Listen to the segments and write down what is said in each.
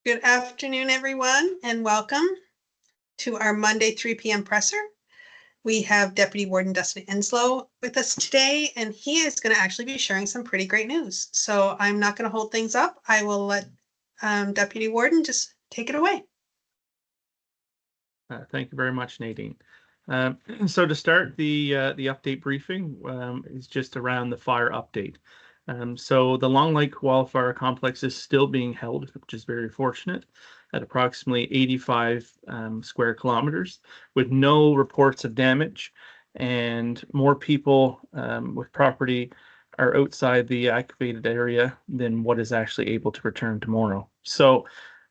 Good afternoon, everyone, and welcome to our Monday 3 p.m. presser. We have Deputy Warden Dustin Enslow with us today, and he is going to actually be sharing some pretty great news. So I'm not going to hold things up. I will let Deputy Warden just take it away. Thank you very much, Nadine. So to start, the update briefing is just around the fire update. So the Long Lake Wildfire Complex is still being held, which is very fortunate, at approximately 85 square kilometers, with no reports of damage, and more people with property are outside the activated area than what is actually able to return tomorrow. So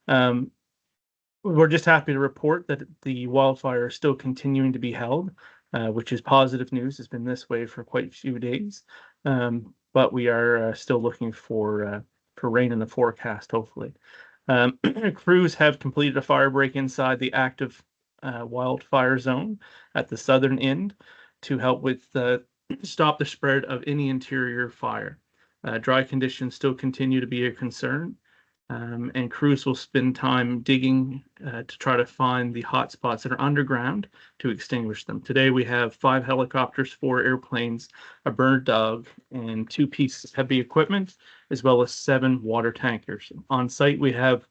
we're just happy to report that the wildfire is still continuing to be held, which is positive news. It's been this way for quite a few days, but we are still looking for rain in the forecast, hopefully. Crews have completed a fire break inside the active wildfire zone at the southern end to help with stop the spread of any interior fire. Dry conditions still continue to be a concern. And crews will spend time digging to try to find the hot spots that are underground to extinguish them. Today we have 5 helicopters, 4 airplanes, a bird dog, and 2 pieces of heavy equipment, as well as 7 water tankers. On site we have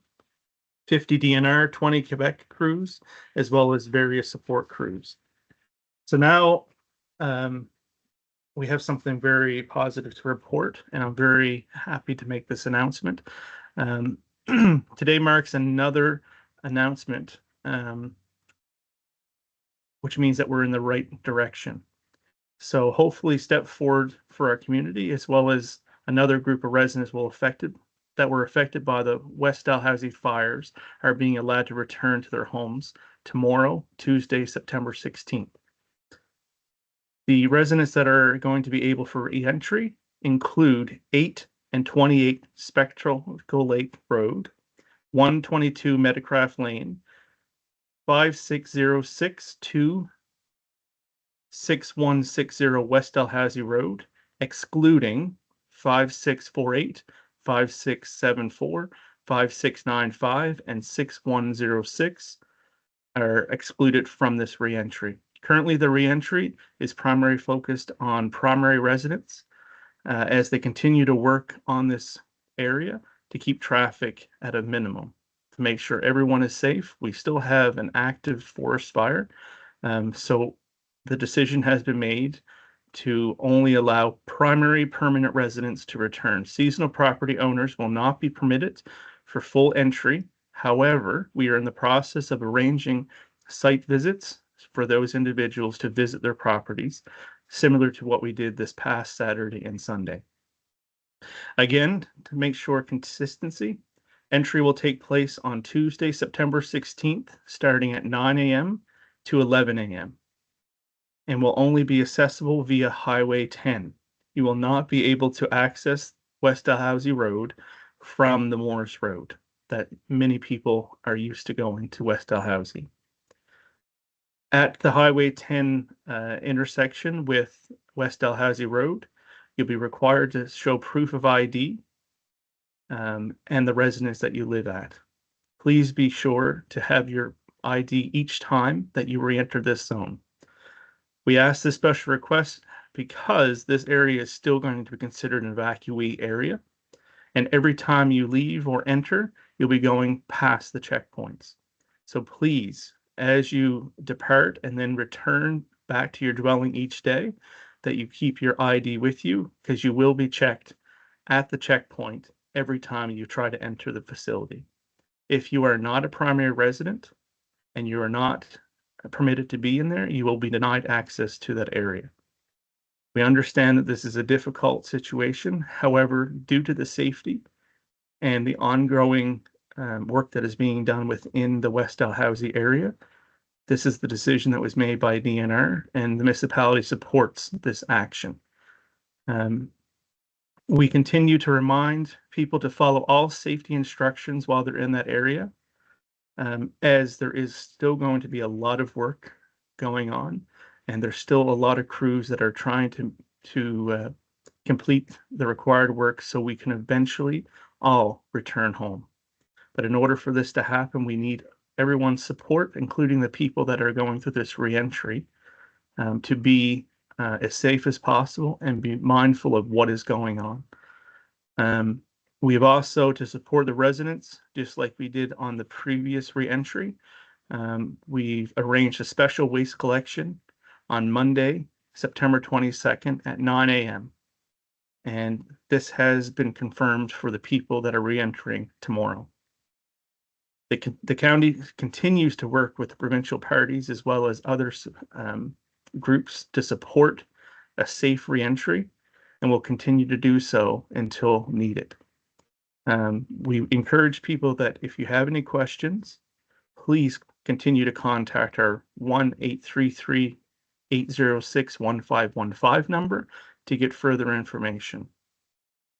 50 DNR, 20 Quebec crews, as well as various support crews. So now we have something very positive to report, and I'm very happy to make this announcement. Today marks another announcement, which means that we're in the right direction. So hopefully step forward for our community, as well as another group of residents that were affected by the West Dalhousie fires are being allowed to return to their homes tomorrow, Tuesday, September 16th. The residents that are going to be able for re-entry include 8 and 28 Spectral Lake Road, 122 Metacraft Lane, 5606 to 6160 West Dalhousie Road, excluding 5648, 5674, 5695, and 6106 are excluded from this reentry. Currently, the reentry is primarily focused on primary residents as they continue to work on this area to keep traffic at a minimum to make sure everyone is safe. We still have an active forest fire, so the decision has been made to only allow primary permanent residents to return. Seasonal property owners will not be permitted for full entry. However, we are in the process of arranging site visits for those individuals to visit their properties, similar to what we did this past Saturday and Sunday. Again, to make sure consistency, entry will take place on Tuesday, September 16th, starting at 9 a.m. to 11 a.m. and will only be accessible via Highway 10. You will not be able to access West Dalhousie Road from the Morris Road that many people are used to going to West Dalhousie. At the Highway 10 intersection with West Dalhousie Road, you'll be required to show proof of ID and the residence that you live at. Please be sure to have your ID each time that you re-enter this zone. We ask this special request because this area is still going to be considered an evacuee area, and every time you leave or enter, you'll be going past the checkpoints. So please, as you depart and then return back to your dwelling each day, that you keep your ID with you, because you will be checked at the checkpoint every time you try to enter the facility. If you are not a primary resident and you are not permitted to be in there, you will be denied access to that area. We understand that this is a difficult situation. However, due to the safety and the ongoing work that is being done within the West Dalhousie area, this is the decision that was made by DNR, and the municipality supports this action. We continue to remind people to follow all safety instructions while they're in that area, as there is still going to be a lot of work going on, and there's still a lot of crews that are trying to complete the required work so we can eventually all return home. But in order for this to happen, we need everyone's support, including the people that are going through this reentry, to be as safe as possible and be mindful of what is going on. We have also, to support the residents, just like we did on the previous reentry, we've arranged a special waste collection on Monday, September 22nd at 9 a.m. And this has been confirmed for the people that are reentering tomorrow. The county continues to work with the provincial parties as well as other groups to support a safe reentry, and will continue to do so until needed. We encourage people that if you have any questions, please continue to contact our 1-833-806-1515 number to get further information.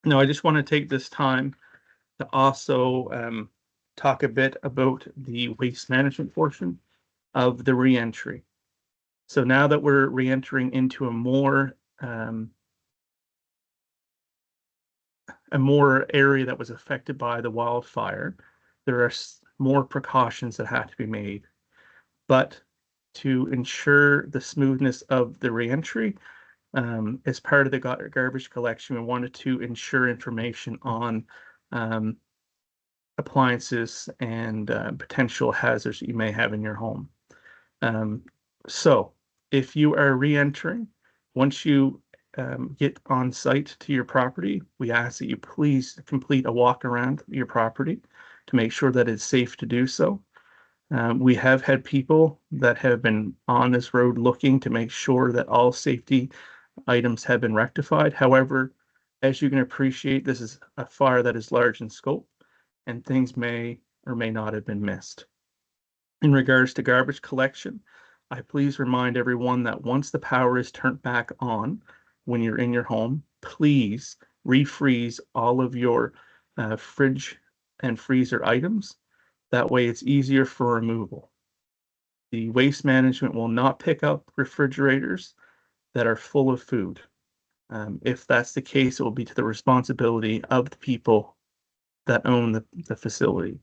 Now, I just want to take this time to also talk a bit about the waste management portion of the reentry. So now that we're reentering into a more area that was affected by the wildfire, there are more precautions that have to be made. But to ensure the smoothness of the reentry, as part of the garbage collection, we wanted to ensure information on appliances and potential hazards that you may have in your home. So if you are re-entering, once you get on site to your property, we ask that you please complete a walk around your property to make sure that it's safe to do so. We have had people that have been on this road looking to make sure that all safety items have been rectified. However, as you can appreciate, this is a fire that is large in scope, and things may or may not have been missed. In regards to garbage collection, I please remind everyone that once the power is turned back on, when you're in your home, please refreeze all of your fridge and freezer items. That way it's easier for removal. The waste management will not pick up refrigerators that are full of food. If that's the case, it will be to the responsibility of the people that own the facility.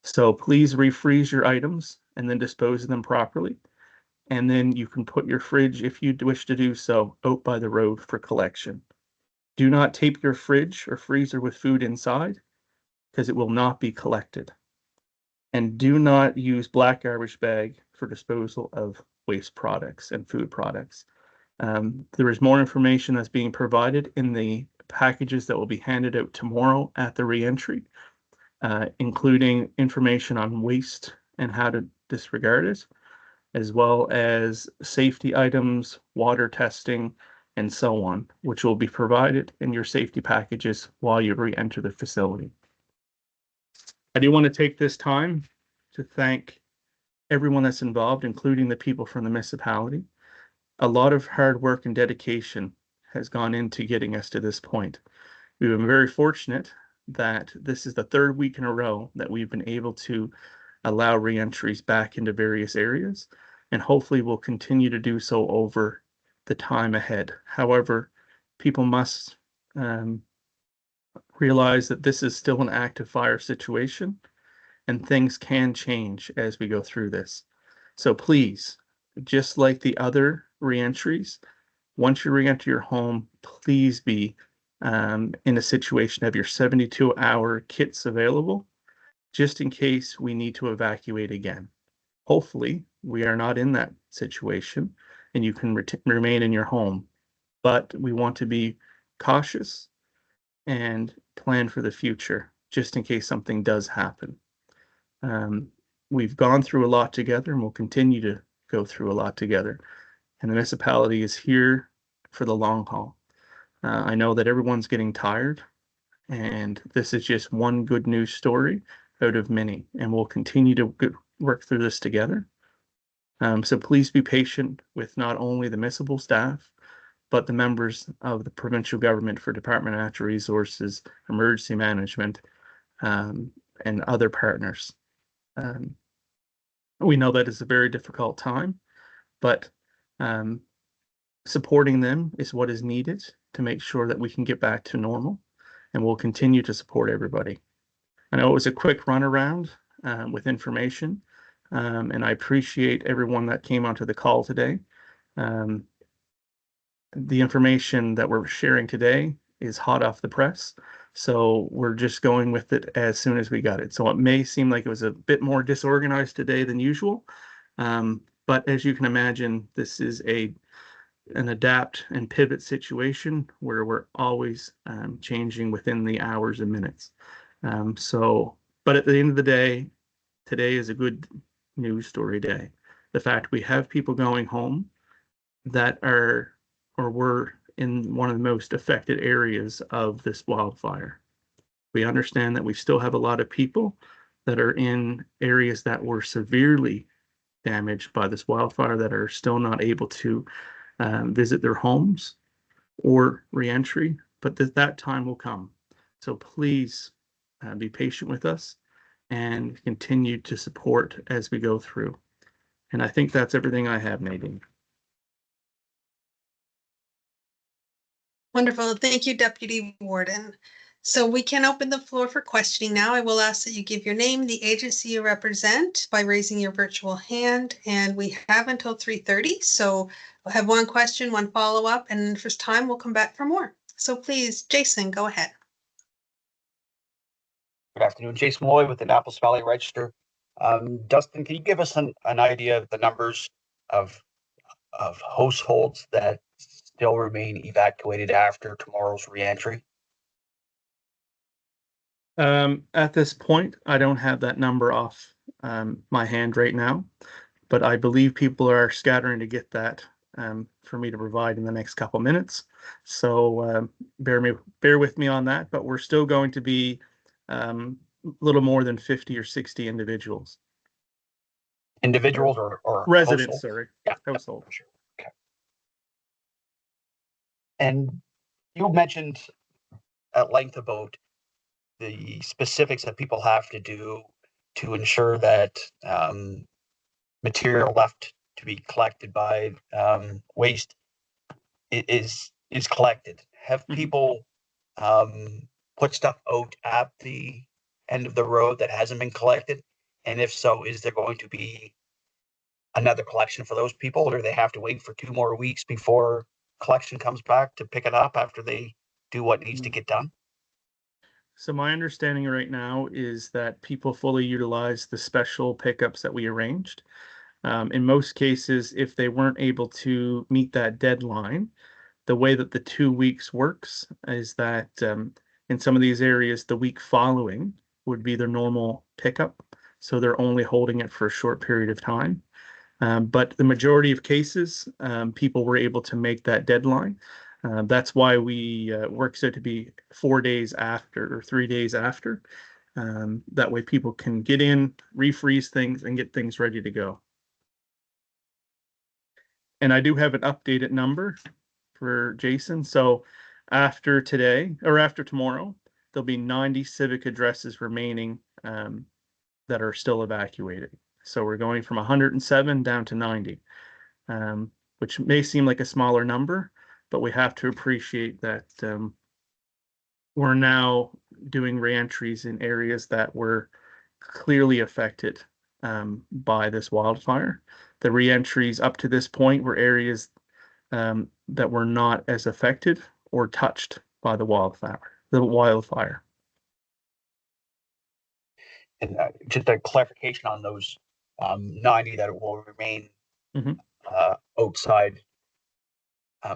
So please refreeze your items and then dispose of them properly. And then you can put your fridge, if you wish to do so, out by the road for collection. Do not tape your fridge or freezer with food inside, because it will not be collected. And do not use black garbage bag for disposal of waste products and food products. There is more information that's being provided in the packages that will be handed out tomorrow at the reentry, including information on waste and how to disregard it, as well as safety items, water testing, and so on, which will be provided in your safety packages while you re-enter the facility. I do want to take this time to thank everyone that's involved, including the people from the municipality. A lot of hard work and dedication has gone into getting us to this point. We've been very fortunate that this is the third week in a row that we've been able to allow re-entries back into various areas, and hopefully we'll continue to do so over the time ahead. However, people must realize that this is still an active fire situation, and things can change as we go through this. So please, just like the other re-entries, once you re-enter your home, please be in a situation to have your 72-hour kits available, just in case we need to evacuate again. Hopefully, we are not in that situation and you can remain in your home, but we want to be cautious and plan for the future, just in case something does happen. We've gone through a lot together and we'll continue to go through a lot together. And the municipality is here for the long haul. I know that everyone's getting tired, and this is just one good news story out of many, and we'll continue to work through this together. So please be patient with not only the municipal staff, but the members of the provincial government for Department of Natural Resources, Emergency Management, and other partners. We know that it's a very difficult time, but supporting them is what is needed to make sure that we can get back to normal, and we'll continue to support everybody. I know it was a quick runaround with information, and I appreciate everyone that came onto the call today. Um, the information that we're sharing today is hot off the press, so we're just going with it as soon as we got it. So it may seem like it was a bit more disorganized today than usual, but as you can imagine, this is an adapt and pivot situation where we're always changing within the hours and minutes. But at the end of the day, today is a good news story day. The fact we have people going home that are or were in one of the most affected areas of this wildfire. We understand that we still have a lot of people that are in areas that were severely damaged by this wildfire that are still not able to visit their homes or reentry, but that time will come. So please be patient with us and continue to support as we go through. And I think that's everything I have, Nadine. Wonderful. Thank you, Deputy Warden. So we can open the floor for questioning now. I will ask that you give your name, the agency you represent by raising your virtual hand, and we have until 3:30. So we'll have one question, one follow-up, and if there's time, we'll come back for more. So please, Jason, go ahead. Good afternoon, Jason Malloy with the Annapolis Valley Register. Dustin, can you give us an idea of the numbers of households that still remain evacuated after tomorrow's reentry? At this point, I don't have that number off my hand right now, but I believe people are scattering to get that for me to provide in the next couple minutes. So bear with me on that, but we're still going to be a little more than 50 or 60 individuals. Individuals or residents, households? sorry. Yeah, household. Sure. Okay. And you mentioned at length about the specifics that people have to do to ensure that material left to be collected by waste is collected. Have people put stuff out at the end of the road that hasn't been collected? And if so, is there going to be another collection for those people, or do they have to wait for 2 more weeks before collection comes back to pick it up after they do what needs to get done? So my understanding right now is that people fully utilize the special pickups that we arranged. In most cases, if they weren't able to meet that deadline, the way that the 2 weeks works is that in some of these areas, the week following would be their normal pickup. So they're only holding it for a short period of time. But the majority of cases, people were able to make that deadline. That's why we works out to be 4 days after or 3 days after. That way people can get in, refreeze things, and get things ready to go. And I do have an updated number for Jason. So after today or after tomorrow, there'll be 90 civic addresses remaining that are still evacuated. So we're going from 107 down to 90, which may seem like a smaller number, but we have to appreciate that we're now doing reentries in areas that were clearly affected by this wildfire. The reentries up to this point were areas that were not as affected or touched by the wildfire. And just a clarification on those 90 that will remain outside,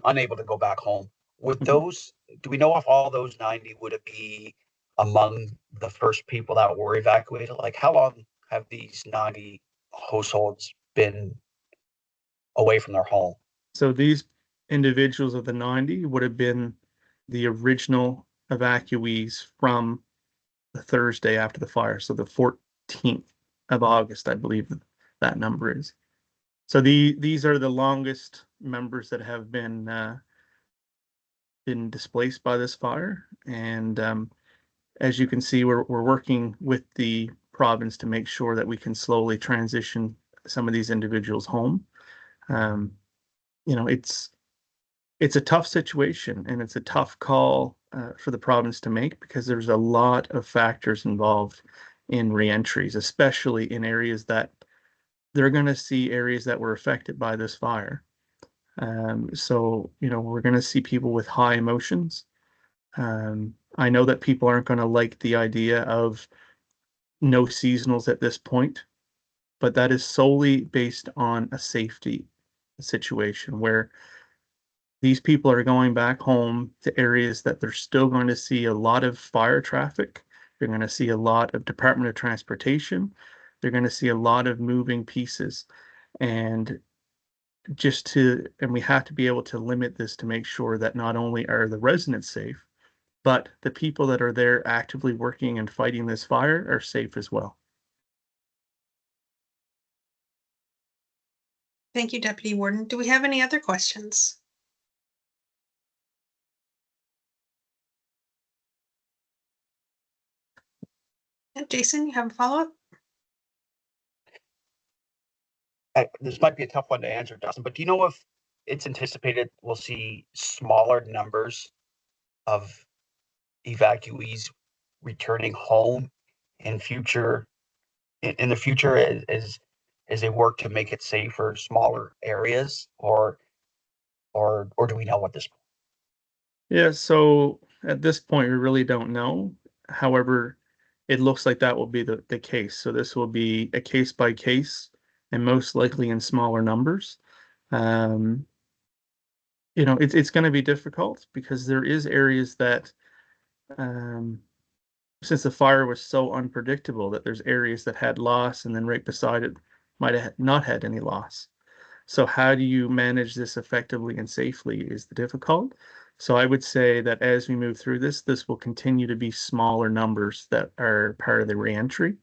unable to go back home. Would those, do we know if all those 90 would it be among the first people that were evacuated? Like, how long have these 90 households been away from their home? So these individuals of the 90 would have been the original evacuees from the Thursday after the fire. So the 14th of August, I believe that number is. So these are the longest members that have been displaced by this fire. And as you can see, we're working with the province to make sure that we can slowly transition some of these individuals home. You know, it's a tough situation and it's a tough call for the province to make, because there's a lot of factors involved in reentries, especially in areas that they're going to see areas that were affected by this fire. So, we're going to see people with high emotions. I know that people aren't going to like the idea of no seasonals at this point, but that is solely based on a safety situation where these people are going back home to areas that they're still going to see a lot of fire traffic. They're going to see a lot of Department of Transportation. They're going to see a lot of moving pieces. And we have to be able to limit this to make sure that not only are the residents safe, but the people that are there actively working and fighting this fire are safe as well. Thank you, Deputy Warden. Do we have any other questions? Jason, you have a follow-up? This might be a tough one to answer, Dustin, but do you know if it's anticipated we'll see smaller numbers of evacuees returning home in the future as they work to make it safe for smaller areas, or do we know at this point? Yeah, so at this point, we really don't know. However, it looks like that will be the case. So this will be a case by case and most likely in smaller numbers. Um, it's going to be difficult because there is areas that, um, since the fire was so unpredictable, that there's areas that had loss and then right beside it might have not had any loss. So how do you manage this effectively and safely is the difficult. So I would say that as we move through this will continue to be smaller numbers that are part of the reentry,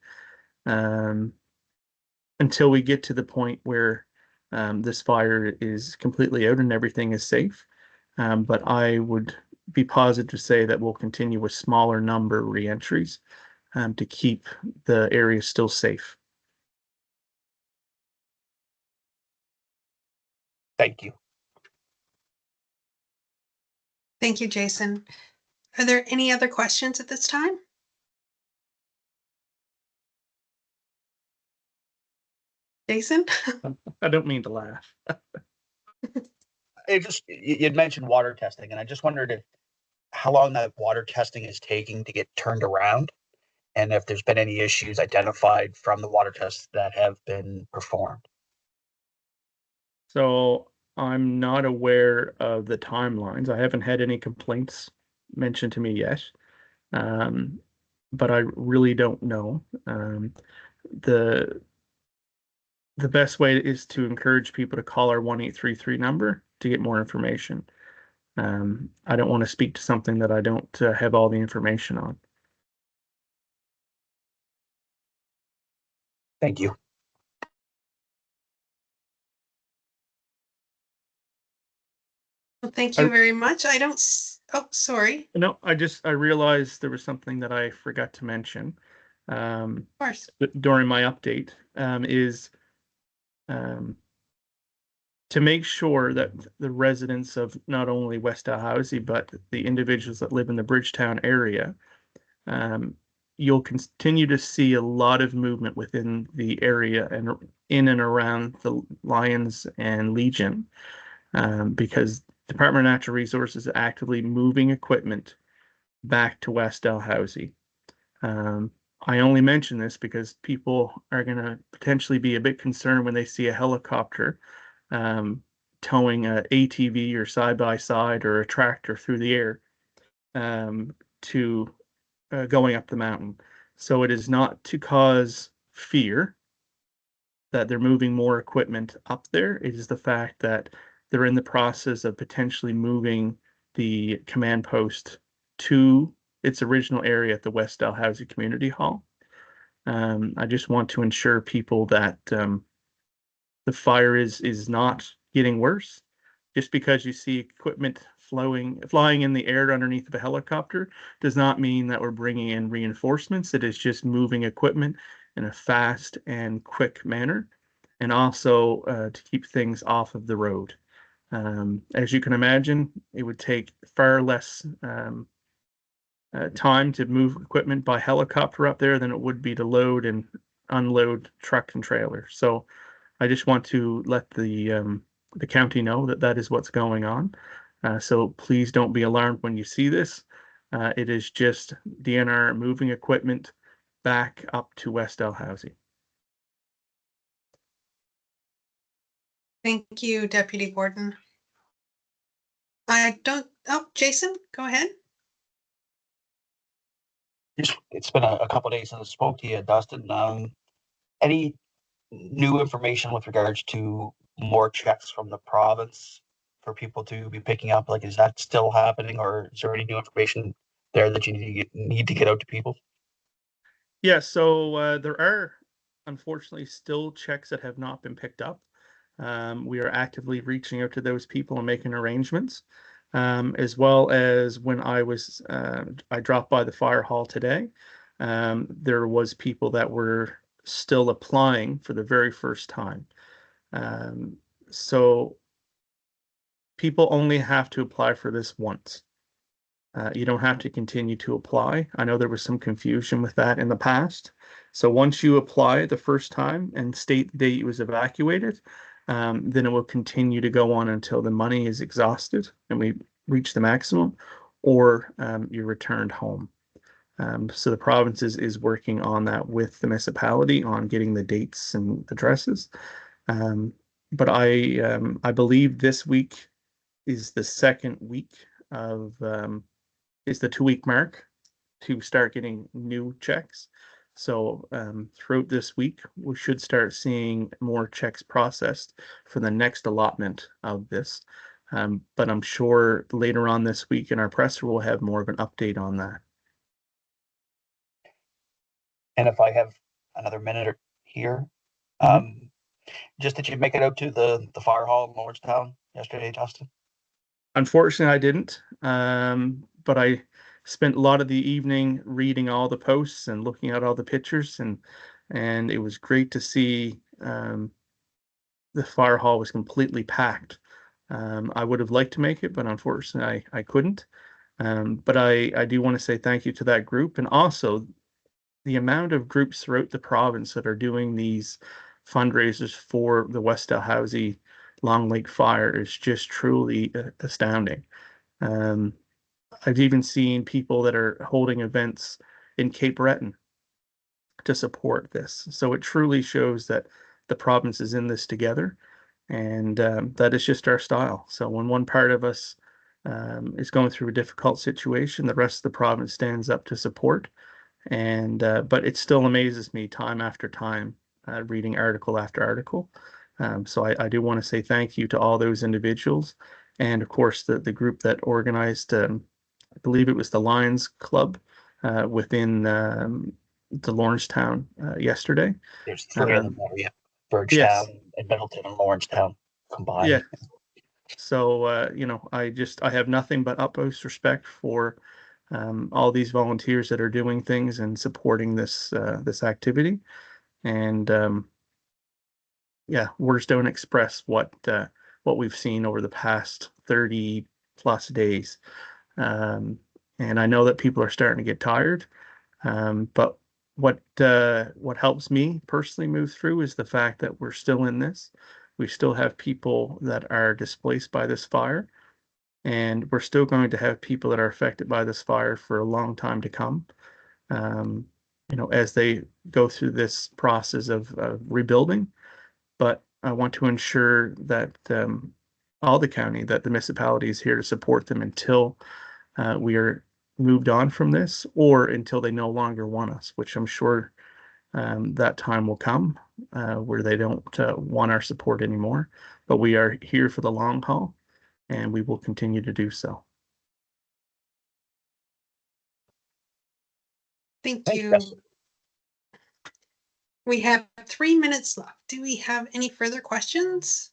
until we get to the point where this fire is completely out and everything is safe. But I would be positive to say that we'll continue with smaller number reentries to keep the area still safe. Thank you. Thank you, Jason. Are there any other questions at this time? Jason? I don't mean to laugh. You'd mentioned water testing, and I just wondered how long that water testing is taking to get turned around, and if there's been any issues identified from the water tests that have been performed. So I'm not aware of the timelines. I haven't had any complaints mentioned to me yet. Um, but I really don't know. The the best way is to encourage people to call our 1833 number to get more information. I don't want to speak to something that I don't have all the information on. Thank you. Well, thank you very much. Oh, sorry. No, I realized there was something that I forgot to mention Of course. during my update, is to make sure that the residents of not only West Dalhousie, but the individuals that live in the Bridgetown area, you'll continue to see a lot of movement within the area and in and around the Lions and Legion, because Department of Natural Resources is actively moving equipment back to West Dalhousie. I only mention this because people are going to potentially be a bit concerned when they see a helicopter towing a ATV or side by side or a tractor through the air to going up the mountain. So it is not to cause fear that they're moving more equipment up there. It is the fact that they're in the process of potentially moving the command post to its original area at the West Dalhousie Community Hall. I just want to ensure people that the fire is not getting worse. Just because you see equipment flying in the air underneath of a helicopter does not mean that we're bringing in reinforcements. It is just moving equipment in a fast and quick manner, and also to keep things off of the road. As you can imagine, it would take far less time to move equipment by helicopter up there than it would be to load and unload truck and trailer. So I just want to let the county know that that is what's going on. So please don't be alarmed when you see this. It is just DNR moving equipment back up to West Dalhousie. Thank you, Deputy Warden. Jason, go ahead. It's been a couple of days since I spoke to you, Dustin. Any new information with regards to more checks from the province for people to be picking up? Like, is that still happening, or is there any new information there that you need to get out to people? Yeah, so there are unfortunately still checks that have not been picked up. We are actively reaching out to those people and making arrangements, as well as when I dropped by the fire hall today. There was people that were still applying for the very first time. So people only have to apply for this once. You don't have to continue to apply. I know there was some confusion with that in the past. So once you apply the first time and state the date it was evacuated, then it will continue to go on until the money is exhausted and we reach the maximum, or you're returned home. So the province is working on that with the municipality on getting the dates and addresses. But I believe this week is the second week of is the 2-week mark to start getting new checks. So throughout this week, we should start seeing more checks processed for the next allotment of this. But I'm sure later on this week in our presser, we'll have more of an update on that. And if I have another minute here, just did you make it out to the fire hall in Lordstown yesterday, Justin? Unfortunately, I didn't, but I spent a lot of the evening reading all the posts and looking at all the pictures, and it was great to see the fire hall was completely packed. I would have liked to make it, but unfortunately, I couldn't. But I do want to say thank you to that group, and also the amount of groups throughout the province that are doing these fundraisers for the West Dalhousie Long Lake fire is just truly astounding. I've even seen people that are holding events in Cape Breton to support this. So it truly shows that the province is in this together, and that is just our style. So when one part of us is going through a difficult situation, the rest of the province stands up to support. And but it still amazes me time after time, reading article after article. So I do want to say thank you to all those individuals, and of course the group that organized. I believe it was the Lions Club within the Lawrencetown yesterday. There's 3 of them there, yeah. Burgetown, Yes. and Middleton, and Lawrencetown combined. Yeah. So I have nothing but utmost respect for all these volunteers that are doing things and supporting this activity. And words don't express what we've seen over the past 30 plus days. And I know that people are starting to get tired. But what helps me personally move through is the fact that we're still in this. We still have people that are displaced by this fire, and we're still going to have people that are affected by this fire for a long time to come. As they go through this process of rebuilding. But I want to ensure that all the county, that the municipality is here to support them until we are moved on from this, or until they no longer want us, which I'm sure that time will come where they don't want our support anymore. But we are here for the long haul, and we will continue to do so. Thank Thanks, you. Justin. We have 3 minutes left. Do we have any further questions?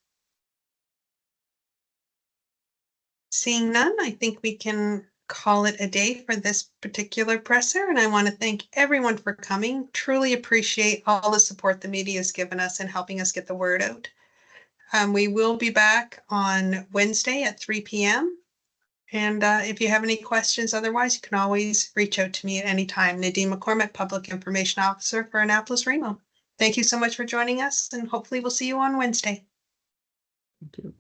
Seeing none, I think we can call it a day for this particular presser. And I want to thank everyone for coming. Truly appreciate all the support the media has given us in helping us get the word out. We will be back on Wednesday at 3 p.m. And if you have any questions otherwise, you can always reach out to me at any time. Nadine McCormick, Public Information Officer for Annapolis Remo. Thank you so much for joining us, and hopefully we'll see you on Wednesday. Thank you.